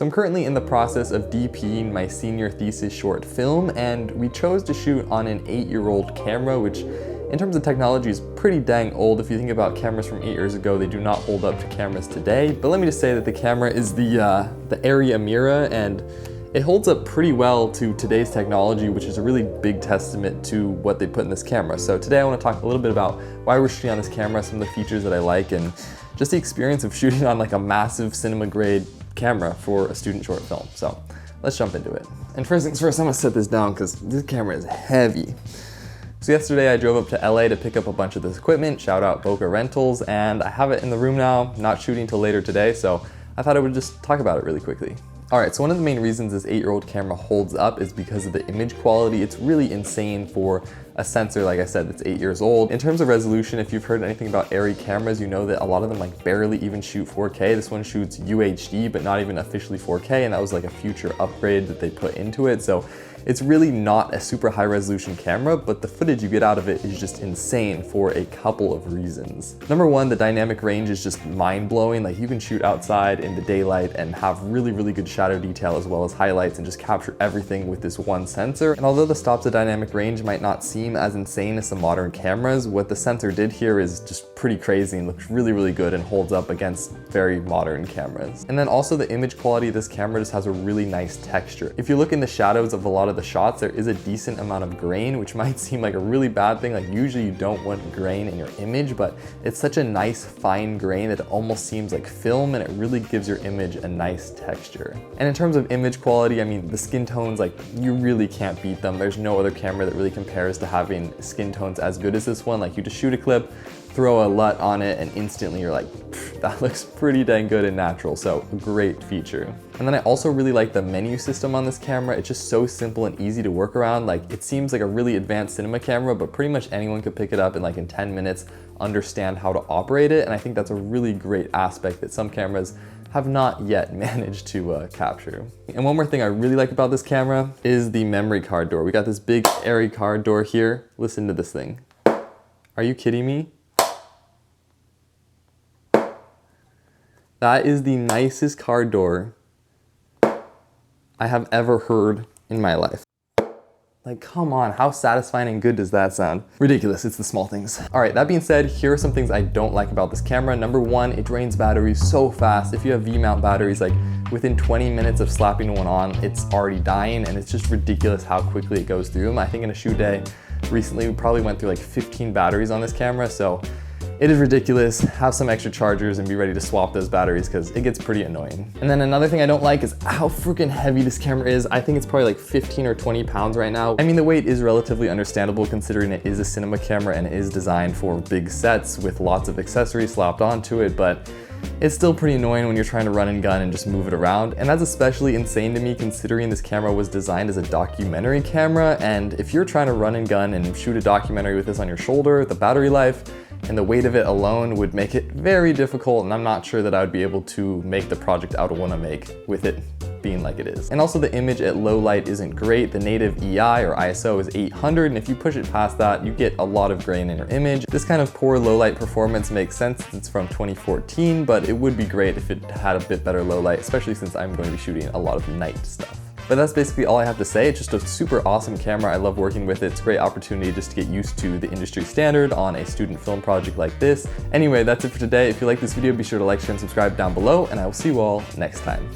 So I'm currently in the process of DPing my senior thesis short film, and we chose to shoot on an 8-year-old camera, which in terms of technology is pretty dang old. If you think about cameras from 8 years ago, they do not hold up to cameras today. But let me just say that the camera is the Arri Amira, and it holds up pretty well to today's technology, which is a really big testament to what they put in this camera. So today I want to talk a little bit about why we're shooting on this camera, some of the features that I like, and just the experience of shooting on like a massive cinema grade camera for a student short film. So let's jump into it. And first things first, I'm gonna set this down because this camera is heavy. So yesterday I drove up to LA to pick up a bunch of this equipment, shout out Boca Rentals, and I have it in the room now, not shooting till later today, so I thought I would just talk about it really quickly. Alright, so one of the main reasons this 8-year-old camera holds up is because of the image quality. It's really insane for a sensor, like I said, that's 8 years old. In terms of resolution, if you've heard anything about Arri cameras, you know that a lot of them like barely even shoot 4K. This one shoots UHD, but not even officially 4K, and that was like a future upgrade that they put into it. So it's really not a super high resolution camera, but the footage you get out of it is just insane for a couple of reasons. Number one, the dynamic range is just mind-blowing. Like you can shoot outside in the daylight and have really, really good shadow detail as well as highlights and just capture everything with this one sensor. And although the stops to dynamic range might not seem as insane as some modern cameras, what the sensor did here is just pretty crazy and looks really, really good and holds up against very modern cameras. And then also the image quality of this camera just has a really nice texture. If you look in the shadows of a lot of the shots, there is a decent amount of grain, which might seem like a really bad thing. Like usually you don't want grain in your image, but it's such a nice fine grain that it almost seems like film, and it really gives your image a nice texture. And in terms of image quality, I mean, the skin tones, like you really can't beat them. There's no other camera that really compares to having skin tones as good as this one. Like you just shoot a clip, throw a LUT on it, and instantly you're like, that looks pretty dang good and natural. So a great feature. And then I also really like the menu system on this camera. It's just so simple and easy to work around. Like it seems like a really advanced cinema camera, but pretty much anyone could pick it up and like in 10 minutes understand how to operate it. And I think that's a really great aspect that some cameras have not yet managed to capture. And one more thing I really like about this camera is the memory card door. We got this big Arri card door here. Listen to this thing. Are you kidding me? That is the nicest car door I have ever heard in my life. Like, come on, how satisfying and good does that sound? Ridiculous, it's the small things. All right, that being said, here are some things I don't like about this camera. Number one, it drains batteries so fast. If you have V-mount batteries, like within 20 minutes of slapping one on, it's already dying, and it's just ridiculous how quickly it goes through them. I think in a shoot day recently, we probably went through like 15 batteries on this camera, so it is ridiculous. Have some extra chargers and be ready to swap those batteries because it gets pretty annoying. And then another thing I don't like is how freaking heavy this camera is. I think it's probably like 15 or 20 pounds right now. I mean, the weight is relatively understandable considering it is a cinema camera and it is designed for big sets with lots of accessories slapped onto it, but it's still pretty annoying when you're trying to run and gun and just move it around. And that's especially insane to me considering this camera was designed as a documentary camera. And if you're trying to run and gun and shoot a documentary with this on your shoulder, the battery life and the weight of it alone would make it very difficult, and I'm not sure that I would be able to make the project I would want to make with it being like it is. And also the image at low light isn't great. The native EI or ISO is 800, and if you push it past that, you get a lot of grain in your image. This kind of poor low light performance makes sense since it's from 2014, but it would be great if it had a bit better low light, especially since I'm going to be shooting a lot of night stuff. But that's basically all I have to say. It's just a super awesome camera. I love working with it. It's a great opportunity just to get used to the industry standard on a student film project like this. Anyway, that's it for today. If you like this video, be sure to like, share, and subscribe down below, and I will see you all next time.